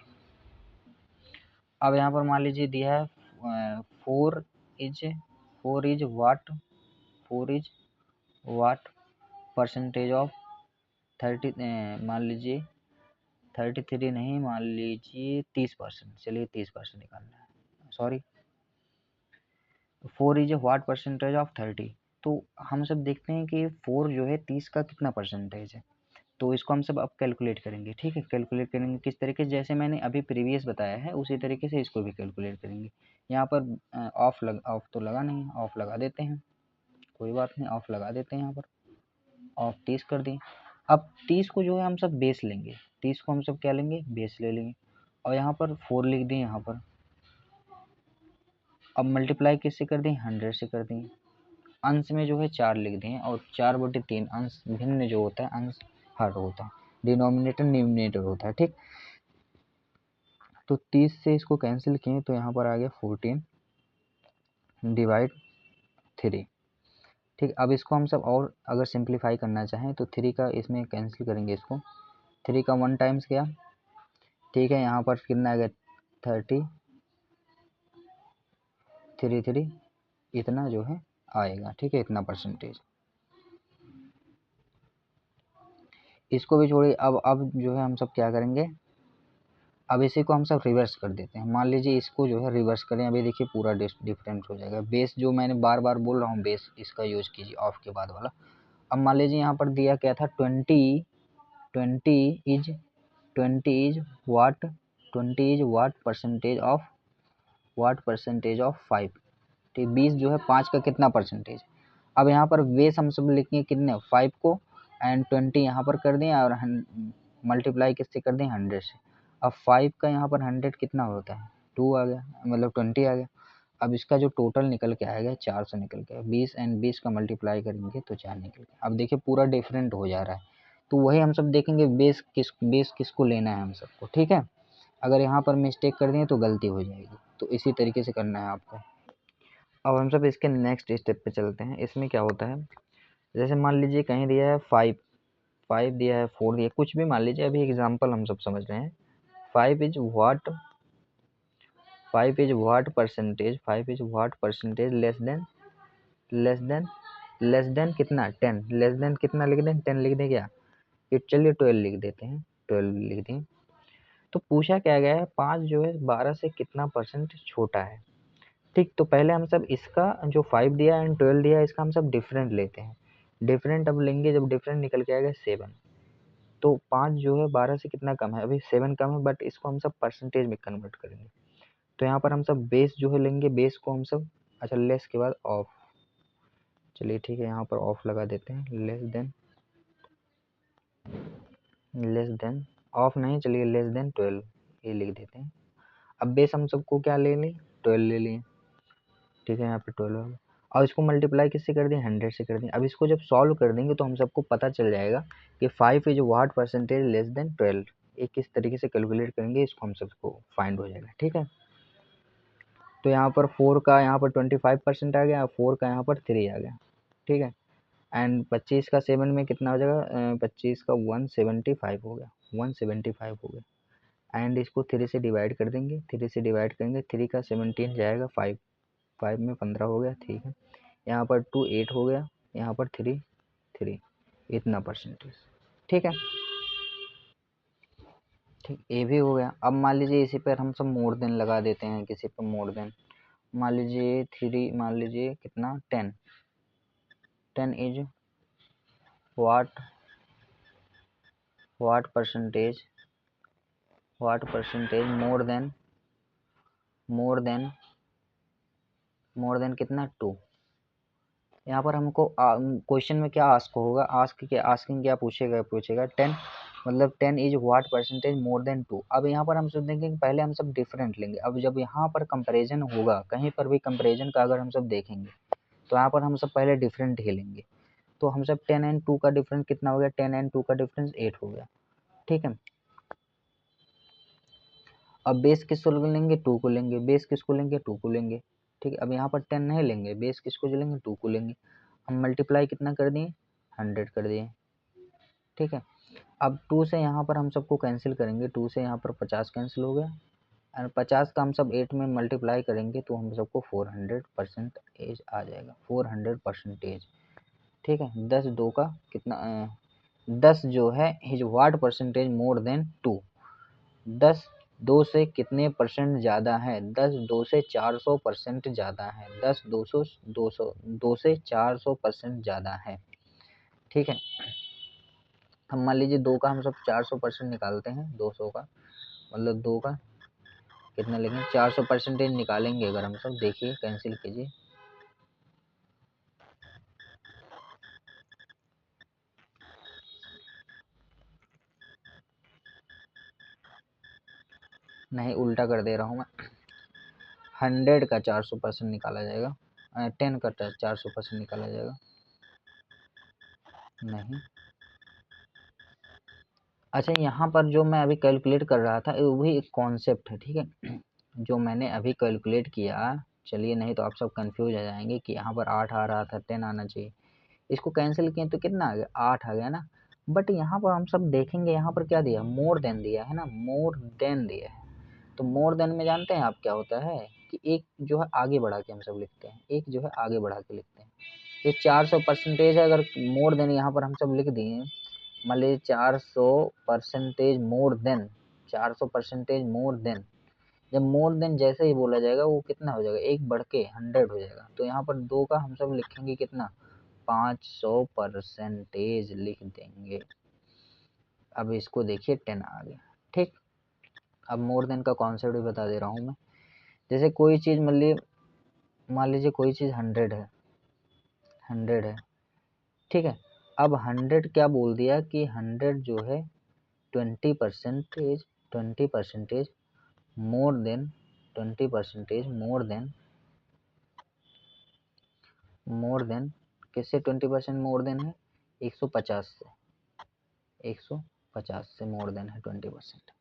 अब यहाँ पर मान लीजिए दिया है 4 is what, 4 is what percentage of 30, मान लीजिए 33 नहीं, मान लीजिए 30%, चलिए 30% निकालना है, sorry 4 is what percentage of 30। तो हम सब देखते हैं कि 4 जो है 30 का कितना परसेंटेज है, तो इसको हम सब अब कैलकुलेट करेंगे, ठीक है। कैलकुलेट करेंगे किस तरीके से, जैसे मैंने अभी प्रीवियस बताया है उसी तरीके से इसको भी कैलकुलेट करेंगे। यहाँ पर ऑफ तो लगा नहीं, ऑफ लगा देते हैं, कोई बात नहीं, ऑफ लगा देते हैं, यहाँ पर ऑफ 30 कर दें। अब 30 को जो है हम सब बेस लेंगे, 30 को हम सब क्या लेंगे, बेस ले लेंगे, और यहाँ पर 4 लिख दें यहाँ पर। अब मल्टीप्लाई किससे कर दें, 100 से कर दें। अंश में जो है 4 लिख दें, और 4/3 अंश भिन्न जो होता है, अंश हर होता है, डिनोमिनेटर न्यूमिनेटर होता है, ठीक। तो 30 से इसको कैंसिल किए तो यहाँ पर आ गया 14 डिवाइड 3, ठीक। अब इसको हम सब और अगर सिंप्लीफाई करना चाहें तो 3 का इसमें कैंसिल करेंगे, इसको 3 का 1 टाइम्स गया, ठीक है। यहाँ पर कितना आ गया 30, 3 इतना जो है आएगा, ठीक है, इतना परसेंटेज। इसको भी छोड़िए, अब जो है हम सब क्या करेंगे, अब इसी को हम सब रिवर्स कर देते हैं। मान लीजिए इसको जो है रिवर्स करें, अभी देखिए पूरा डिफरेंट हो जाएगा। बेस जो मैंने बार बार बोल रहा हूँ, बेस इसका यूज कीजिए ऑफ के बाद वाला। अब मान लीजिए यहाँ पर दिया क्या था, 20 इज व्हाट परसेंटेज ऑफ 5, ठीक। 20 जो है 5 का कितना परसेंटेज। अब यहाँ पर बेस हम सब लिखेंगे कितने, 5 को, एंड 20 यहाँ पर कर दें, और मल्टीप्लाई किससे कर दें, 100 से। अब 5 का यहाँ पर 100 कितना होता है, 2 आ गया, मतलब 20 आ गया। अब इसका जो टोटल निकल के आएगा 400 निकल के, 20 एंड 20 का मल्टीप्लाई करेंगे तो 4 निकल के। अब देखिए पूरा डिफरेंट हो जा रहा है, तो वही हम सब देखेंगे बेस किसको लेना है हम सबको, ठीक है। अगर यहाँ पर मिस्टेक कर दें तो गलती हो जाएगी, तो इसी तरीके से करना है आपको। अब हम सब इसके नेक्स्ट स्टेप पे चलते हैं। इसमें क्या होता है, जैसे मान लीजिए कहीं दिया है 5 दिया है, 4 दिया, कुछ भी मान लीजिए, अभी एग्जांपल हम सब समझ रहे हैं। 5 is what percentage less than कितना, 10, लेस देन कितना लिख दें, 10 लिख दें क्या, ये चलिए 12 लिख देते हैं, 12 लिख दें। तो पूछा क्या गया है, 5 जो है 12 से कितना परसेंट छोटा है, ठीक। तो पहले हम सब इसका जो 5 दिया एंड 12 दिया, इसका हम सब डिफरेंट लेते हैं। डिफरेंट अब लेंगे, जब डिफरेंट निकल के आएगा 7, तो 5 जो है 12 से कितना कम है, अभी 7 कम है, बट इसको हम सब परसेंटेज में कन्वर्ट करेंगे। तो यहाँ पर हम सब बेस जो है लेंगे, बेस को हम सब, अच्छा लेस के बाद ऑफ, चलिए ठीक है, यहाँ पर ऑफ लगा देते हैं, लेस देन ऑफ नहीं, चलिए लेस देन 12 ये लिख देते हैं। अब बेस हम सबको क्या ले लें, 12 ले लिए, ठीक है, यहाँ पे 12 होगा, और इसको मल्टीप्लाई किससे कर दें, 100 से कर दें। अब इसको जब सॉल्व कर देंगे तो हम सबको पता चल जाएगा कि 5 is what percentage less than 12, ये किस तरीके से कैलकुलेट करेंगे, इसको हम सबको फाइंड हो जाएगा, ठीक है। तो यहाँ पर 4 का यहाँ पर 25% आ गया, 4 का यहाँ पर 3 आ गया, ठीक है। एंड 25 का 7 में कितना हो जाएगा, 25 का 175 हो गया, 175 हो गया। एंड इसको 3 से डिवाइड कर देंगे, 3 से डिवाइड करेंगे, 3 का 17 जाएगा, 5 में 15 हो गया, ठीक है। यहाँ पर 2 8 हो गया, यहाँ पर 3 3, इतना परसेंटेज, ठीक है, ठीक, ये भी हो गया। अब मान लीजिए इसी पर हम सब मोर देन लगा देते हैं, किसी पर मोर देन, मान लीजिए 3, मान लीजिए कितना 10, 10 is what percentage more than कितना 2। यहाँ पर हमको क्वेश्चन में क्या आस्क होगा, आस्किंग क्या पूछेगा 10, मतलब 10 is what percentage more than 2। अब यहाँ पर हम सब देखेंगे कि पहले हम सब डिफरेंट लेंगे, अब जब यहाँ पर कंपैरिजन होगा, कहीं पर भी कंपैरिजन का अगर हम सब देखेंगे तो यहाँ पर हम सब पहले डिफरेंट ही लेंगे। तो हम सब 10 एंड 2 का डिफरेंस कितना हो गया, 10 एंड 2 का डिफरेंस 8 हो गया, ठीक है। अब बेस किसको लेंगे, 2 को लेंगे, बेस किसको लेंगे, 2 को लेंगे, ठीक है। अब यहाँ पर 10 नहीं लेंगे, बेस किसको लेंगे, 2 को लेंगे। हम मल्टीप्लाई कितना कर दिए, 100 कर दिए, ठीक है। अब 2 से यहाँ पर हम सबको कैंसिल करेंगे, 2 से यहाँ पर 50 कैंसिल हो गया, और 50 का हम सब 8 में मल्टीप्लाई करेंगे तो हम सबको 400% आ जाएगा, 400%, ठीक है। 10 2 का कितना 10 जो है his what percentage more than 2, 10 2 से कितने परसेंट ज़्यादा है, 10 2 से 400% ज़्यादा है, 10 2 से 400% ज़्यादा है, ठीक है। हम मान लीजिए 2 का हम सब 400% निकालते हैं, 200 का मतलब 2 का कितना लेंगे, 400% निकालेंगे अगर हम सब, देखिए कैंसिल कीजिए, नहीं उल्टा कर दे रहा हूँ मैं, 100 का 400% निकाला जाएगा, 10 का 400% निकाला जाएगा, नहीं, अच्छा यहाँ पर जो मैं अभी कैलकुलेट कर रहा था वही एक कॉन्सेप्ट है, ठीक है। जो मैंने अभी कैलकुलेट किया, चलिए नहीं तो आप सब कंफ्यूज हो जाएंगे कि यहाँ पर 8 आ रहा था, 10 आना चाहिए, इसको कैंसिल किए तो कितना आ गया, 8 आ गया ना। बट यहाँ पर हम सब देखेंगे, यहाँ पर क्या दिया, मोर देन दिया है ना, मोर देन दिया है। तो मोर देन में जानते हैं आप क्या होता है कि एक जो है आगे बढ़ा के हम सब लिखते हैं, एक जो है आगे बढ़ा के लिखते हैं। ये 400% है, अगर मोर देन यहाँ पर हम सब लिख दिए, मान लीजिए 400% मोर देन, 400% मोर देन, जब मोर देन जैसे ही बोला जाएगा वो कितना हो जाएगा, एक बढ़ के 100 हो जाएगा। तो यहाँ पर 2 का हम सब लिखेंगे कितना, 500% लिख देंगे। अब इसको देखिए 10 आ गया, ठीक। अब मोर देन का कॉन्सेप्ट भी बता दे रहा हूँ मैं। जैसे कोई चीज़ मान लीजिए कोई चीज़ 100 है, 100 है, ठीक है। अब 100 क्या बोल दिया कि 100 जो है 20% मोर देन, 20% मोर देन किससे 20% मोर देन है, 150 से, 150 से मोर देन है 20%,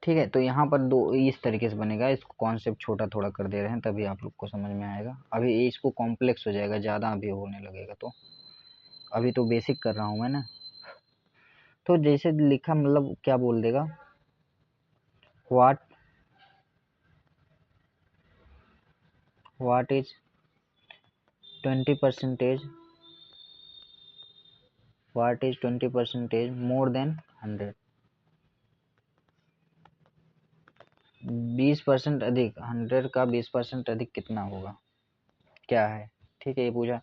ठीक है। तो यहाँ पर दो इस तरीके से बनेगा, इसको कॉन्सेप्ट छोटा थोड़ा कर दे रहे हैं तभी आप लोग को समझ में आएगा, अभी इसको कॉम्प्लेक्स हो जाएगा, ज़्यादा अभी होने लगेगा, तो अभी तो बेसिक कर रहा हूँ मैं ना। तो जैसे लिखा मतलब क्या बोल देगा, what is 20%, what is 20% more then 100, 20% अधिक, 100 का 20% अधिक कितना होगा, क्या है, ठीक है, ये पूछा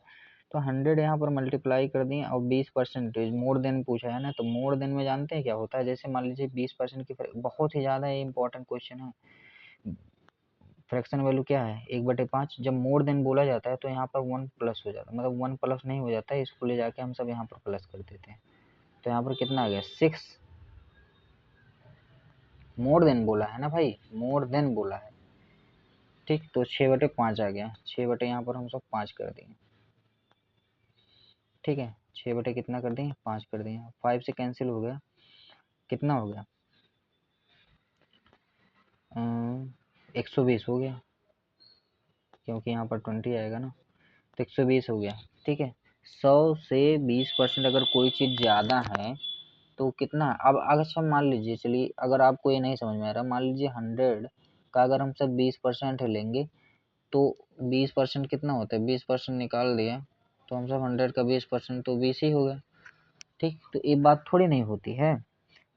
तो 100 यहाँ पर मल्टीप्लाई कर दिए और 20% मोर देन पूछा है ना, तो मोर देन में जानते हैं क्या होता है, जैसे मान लीजिए 20% की बहुत ही ज़्यादा ये इंपॉर्टेंट क्वेश्चन है। फ्रैक्शन वैल्यू क्या है 1/5, जब मोर देन बोला जाता है तो यहाँ पर 1 प्लस हो जाता है, मतलब 1 प्लस नहीं हो जाता है, इसको ले जाके हम सब यहाँ पर प्लस कर देते हैं। तो यहाँ पर कितना आ गया 6, मोर देन बोला है ना भाई, मोर देन बोला है। ठीक, तो 6/5 आ गया, 6 बटे यहाँ पर हम सब 5 कर दिए। ठीक है, 6 बटे कितना कर दिए 5 कर दिए, 5 से कैंसिल हो गया, कितना हो गया 120 हो गया, क्योंकि यहाँ पर 20 आएगा ना, तो 120 हो गया। ठीक है, 100 से 20% अगर कोई चीज़ ज़्यादा है तो कितना, अब अच्छा मान लीजिए, चलिए अगर आपको ये नहीं समझ में आ रहा, मान लीजिए 100 का अगर हम सब 20% लेंगे तो 20% कितना होता है, 20% निकाल दिया तो हम सब 100 का 20% तो 20 ही हो गया। ठीक, तो ये बात थोड़ी नहीं होती है,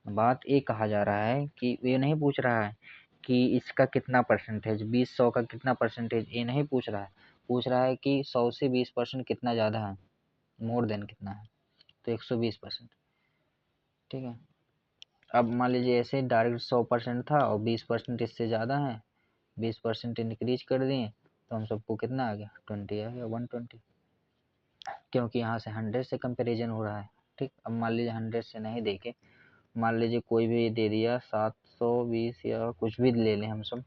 बात ये कहा जा रहा है कि ये नहीं पूछ रहा है कि इसका कितना परसेंटेज, 20 100 का कितना परसेंटेज, ये नहीं पूछ रहा है, पूछ रहा है कि 100 से 20% कितना ज़्यादा है, मोर देन कितना है, तो 120%। ठीक है, अब मान लीजिए ऐसे डायरेक्ट 100% था और 20% इससे ज़्यादा है, 20% इंक्रीज कर दिए तो हम सबको कितना आ गया 20 आ गया, 120, क्योंकि यहाँ से 100 से कंपेरिजन हो रहा है। ठीक, अब मान लीजिए 100 से नहीं देके, मान लीजिए कोई भी दे दिया 720 या कुछ भी ले लें हम सब,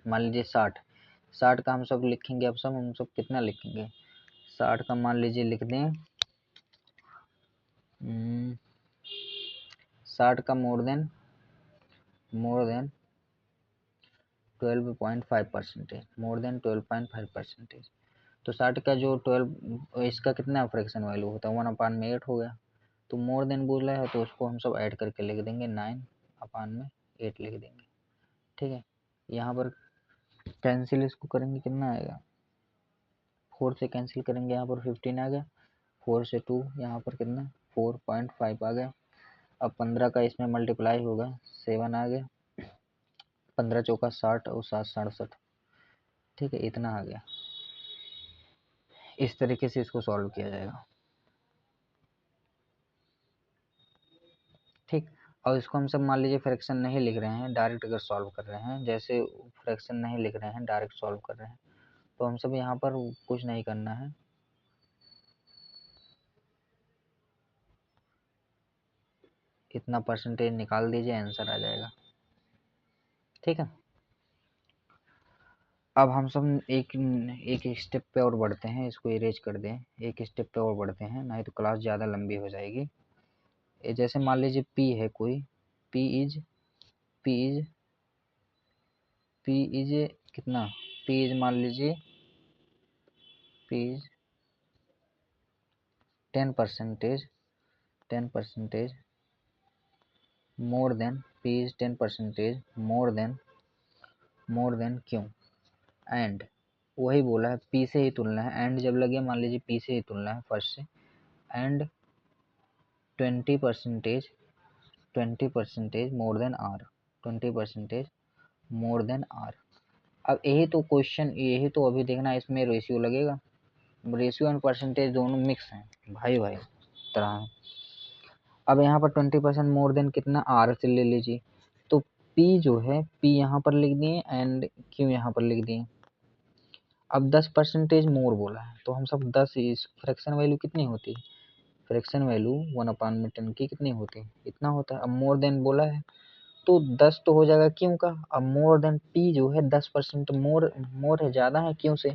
मान लीजिए 60 का हम सब लिखेंगे, अब सब हम सब कितना लिखेंगे 60 का मान लीजिए लिख दें 60 का मोर देन 12.5%, मोर देन 12.5%। तो 60 का जो 12 इसका कितना फ्रैक्शन वैल्यू होता है 1/8 हो गया, तो मोर देन बोला है तो उसको हम सब ऐड करके लिख देंगे 9/8 लिख देंगे। ठीक है, यहाँ पर कैंसिल इसको करेंगे कितना आएगा, 4 से कैंसिल करेंगे यहाँ पर 15 आ गया, 4 से 2 यहाँ पर कितना 4.5 आ गया, अब 15 का इसमें मल्टीप्लाई होगा 7 आ गया, 15 चौका 60 और 7 67। ठीक है, इतना आ गया, इस तरीके से इसको सॉल्व किया जाएगा। ठीक, और इसको हम सब मान लीजिए फ्रैक्शन नहीं लिख रहे हैं, डायरेक्ट अगर सॉल्व कर रहे हैं, जैसे फ्रैक्शन नहीं लिख रहे हैं डायरेक्ट सॉल्व कर रहे हैं, तो हम सब यहाँ पर कुछ नहीं करना है, इतना परसेंटेज निकाल दीजिए, आंसर आ जाएगा। ठीक है, अब हम सब एक एक स्टेप पे और बढ़ते हैं, इसको इरेज कर दें, एक स्टेप पे और बढ़ते हैं, नहीं तो क्लास ज़्यादा लंबी हो जाएगी। जैसे मान लीजिए पी है कोई, P is P is P is कितना, पी इज मान लीजिए P is 10%, 10% more than, P is 10% more than क्यों, एंड वही बोला है पी से ही तुलना है, एंड जब लगे मान लीजिए पी से ही तुलना है फर्स्ट से, and 20% 20% more than R, 20% more than R. अब यही तो क्वेश्चन, यही तो अभी देखना इसमें रेशियो लगेगा, रेशियो एंड परसेंटेज दोनों मिक्स हैं, भाई भाई तरह है। अब यहाँ पर 20% मोर देन कितना आर से ले लीजिए, तो पी जो है पी यहाँ पर लिख दिए एंड क्यू यहाँ पर लिख दिए। अब 10% मोर बोला है तो हम सब 10, इस फ्रैक्शन वैल्यू कितनी होती है, फ्रैक्शन वैल्यू 1/10 की कितनी होती है, इतना होता है। अब मोर देन बोला है तो 10 तो हो जाएगा क्यों का, अब मोर देन पी जो है 10% मोर, मोर है ज़्यादा है क्यों से,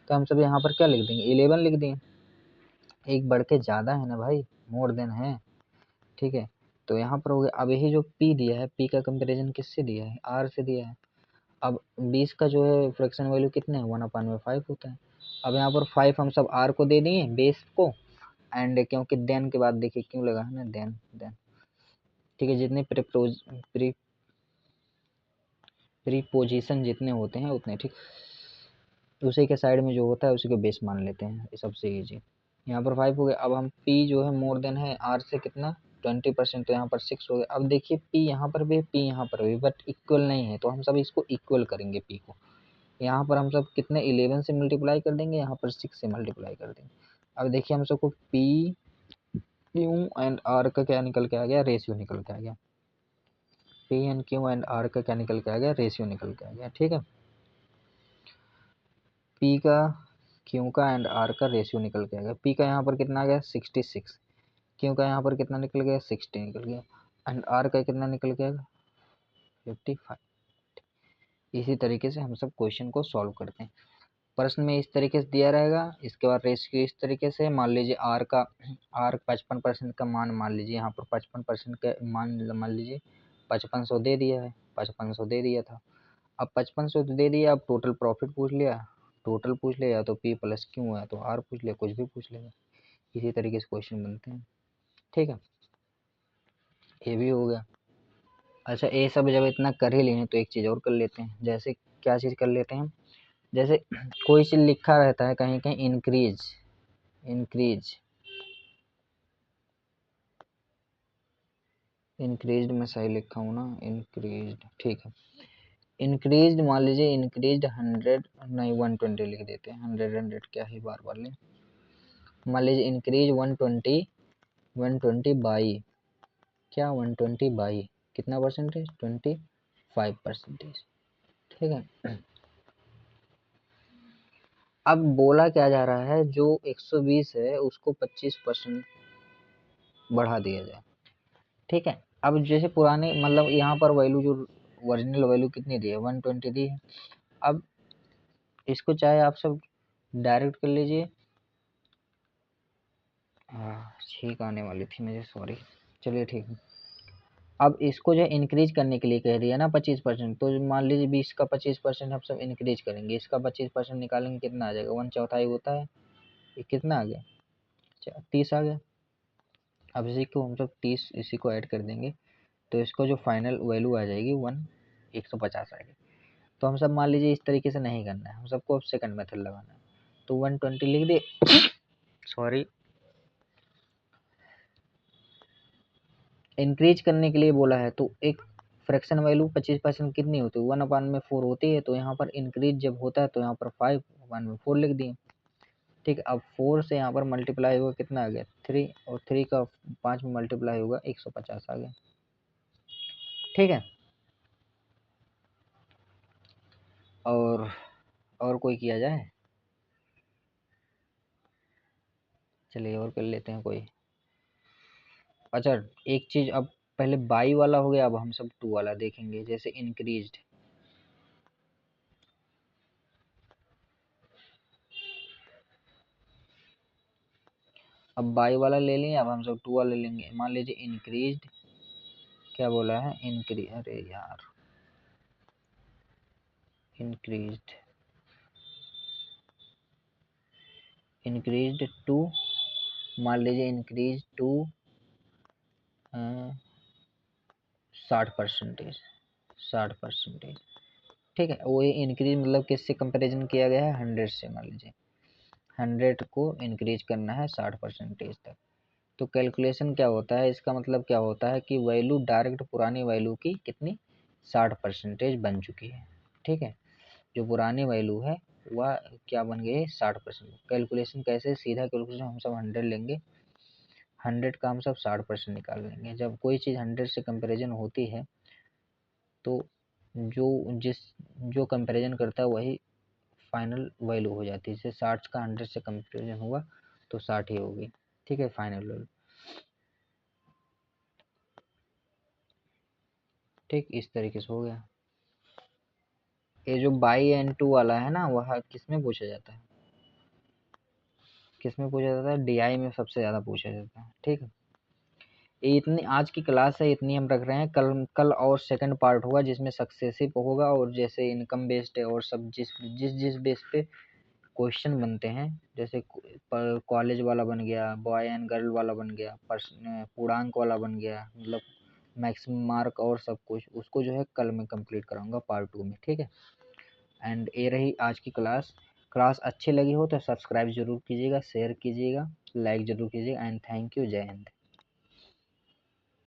तो हम सब यहाँ पर क्या लिख देंगे 11 लिख देंगे, एक बढ़ के ज़्यादा है ना भाई, मोर देन है। ठीक है, तो यहाँ पर हो गया। अब यही जो पी दिया है, पी का कंपेरिजन किससे दिया है, आर से दिया है। अब 20 का जो है फ्रैक्शन वैल्यू कितने है 1/5 होता है। अब यहाँ पर 5 हम सब आर को दे दिए बेस को, एंड क्योंकि देन के बाद देखिए क्यों लगा है ना, देन देन। ठीक है, जितने प्रीपोजिशन जितने होते हैं उतने, ठीक, उसी के साइड में जो होता है उसी को बेस मान लेते हैं, ये सबसे ईजी। यहाँ पर 5 हो गया। अब हम पी जो है मोर देन है आर से कितना 20%, तो यहाँ पर 6 हो गया। अब देखिए पी यहाँ पर भी पी यहाँ पर भी, बट इक्वल नहीं है, तो हम सब इसको इक्वल करेंगे पी को। यहाँ पर हम सब कितने 11 से मल्टीप्लाई कर देंगे, यहाँ पर 6 से मल्टीप्लाई कर देंगे। अब देखिए हम सबको पी क्यू एंड आर का क्या निकल के आ गया, रेशियो निकल के आ गया। P and Q and R का क्या निकल के आ गया, रेशियो निकल के आ गया। ठीक है, पी का क्यू का एंड आर का रेशियो निकल के आ गया। पी का यहाँ पर कितना आ गया 66, क्यू का यहाँ पर कितना निकल गया 60 निकल गया, एंड आर का कितना निकल गया 55। इसी तरीके से हम सब क्वेश्चन को सॉल्व करते हैं। प्रश्न में इस तरीके से दिया रहेगा, इसके बाद रेशियो इस तरीके से। मान लीजिए आर 55% का मान, मान लीजिए यहाँ पर 55% का मान लीजिए 5500 दे दिया है, 5500 दे दिया था। अब 5500 तो दे दिया, अब टोटल प्रॉफिट पूछ लिया, टोटल पूछ लिया, या तो पी प्लस क्यू है तो आर पूछ लिया, कुछ भी पूछ लेगा। इसी तरीके से क्वेश्चन बनते हैं। ठीक है, ये भी हो गया। अच्छा, ये सब जब इतना कर ही लें तो एक चीज़ और कर लेते हैं। जैसे क्या चीज़ कर लेते हैं हम, जैसे कोई चीज़ लिखा रहता है कहीं कहीं इंक्रीज, इंक्रीज्ड मैं सही लिखा हूँ ना, इंक्रीज्ड, ठीक है। इंक्रीज्ड मान लीजिए इंक्रीज्ड 100 नहीं 120 लिख देते हैं, 100 क्या ही बार बार लें। मान लीजिए इंक्रीज 120 बाई क्या, 120 बाई कितना परसेंटेज, 25%। ठीक है, अब बोला क्या जा रहा है, जो 120 है उसको 25% बढ़ा दिया जाए। ठीक है, अब जैसे पुराने मतलब यहाँ पर वैल्यू जो ओरिजिनल वैल्यू कितनी दी है 120 दी है। अब इसको चाहे आप सब डायरेक्ट कर लीजिए, हाँ छींक आने वाली थी मुझे, सॉरी। चलिए ठीक है, अब इसको जो है इंक्रीज करने के लिए कह दिया ना 25%, तो मान लीजिए 20 का 25% हम सब इंक्रीज करेंगे, इसका 25% निकालेंगे, कितना आ जाएगा, 1/4 होता है, ये कितना आ गया 30 आ गया। अब इसी को हम सब 30 इसी को ऐड कर देंगे, तो इसको जो फाइनल वैल्यू आ जाएगी 150 आएगी। तो हम सब मान लीजिए इस तरीके से नहीं करना है, हम सबको अब सेकंड मेथड लगाना है, तो 120 लिख दे, सॉरी। इंक्रीज करने के लिए बोला है तो एक फ्रैक्शन वैल्यू 25% कितनी होती है, 1/4 होती है, तो यहाँ पर इंक्रीज जब होता है तो यहाँ पर 5/4 लिख दिए। ठीक है, अब 4 से यहाँ पर मल्टीप्लाई होगा, कितना आ गया 3, और 3 का 5 में मल्टीप्लाई होगा 150 आ गया। ठीक है, और कोई किया जाए, चलिए और कर लेते हैं कोई। अच्छा, एक चीज, अब पहले बाई वाला हो गया, अब हम सब टू वाला देखेंगे। जैसे इंक्रीज्ड, अब बाई वाला ले लें, अब हम सब टू वाला लेंगे। मान लीजिए इंक्रीज्ड, क्या बोला है इंक्रीज, अरे यार इंक्रीज्ड, इंक्रीज्ड टू, मान लीजिए इंक्रीज टू 60%, 60%। ठीक है, वो ये इंक्रीज मतलब किससे कंपैरिजन किया गया है, 100 से। मान लीजिए 100 को इंक्रीज करना है 60% तक, तो कैलकुलेशन क्या होता है, इसका मतलब क्या होता है कि वैल्यू डायरेक्ट पुरानी वैल्यू की कितनी 60% बन चुकी है। ठीक है, जो पुरानी वैल्यू है वह क्या बन गई है 60%। कैलकुलेशन कैसे, सीधा कैलकुलेशन हम सब 100 लेंगे, 100 का हम सब 60% निकाल लेंगे। जब कोई चीज़ 100 से कंपेरिजन होती है तो जो जिस जो कंपैरिजन करता है वही फाइनल वैल्यू हो जाती है। जैसे 60 का 100 से कंपेरिजन हुआ तो 60 ही होगी। ठीक है, फाइनल वैल्यू। ठीक, इस तरीके से हो गया। ये जो बाई एंड टू वाला है ना, वह किस में पूछा जाता है, किस में पूछा जाता है, डीआई में सबसे ज़्यादा पूछा जाता है। ठीक है, ये इतनी आज की क्लास है, इतनी हम रख रहे हैं। कल कल और सेकंड पार्ट होगा जिसमें सक्सेसिव होगा, और जैसे इनकम बेस्ड है, और सब जिस जिस जिस बेस पे क्वेश्चन बनते हैं, जैसे कॉलेज वाला बन गया, बॉय एंड गर्ल वाला बन गया, पूर्णांक वाला बन गया, मतलब मैक्सिमम मार्क और सब कुछ, उसको जो है कल मैं कंप्लीट कराऊंगा पार्ट 2 में। ठीक है, एंड ये रही आज की क्लास। क्लास अच्छी लगी हो तो सब्सक्राइब जरूर कीजिएगा, शेयर कीजिएगा, लाइक जरूर कीजिएगा, एंड थैंक यू, जय हिंद।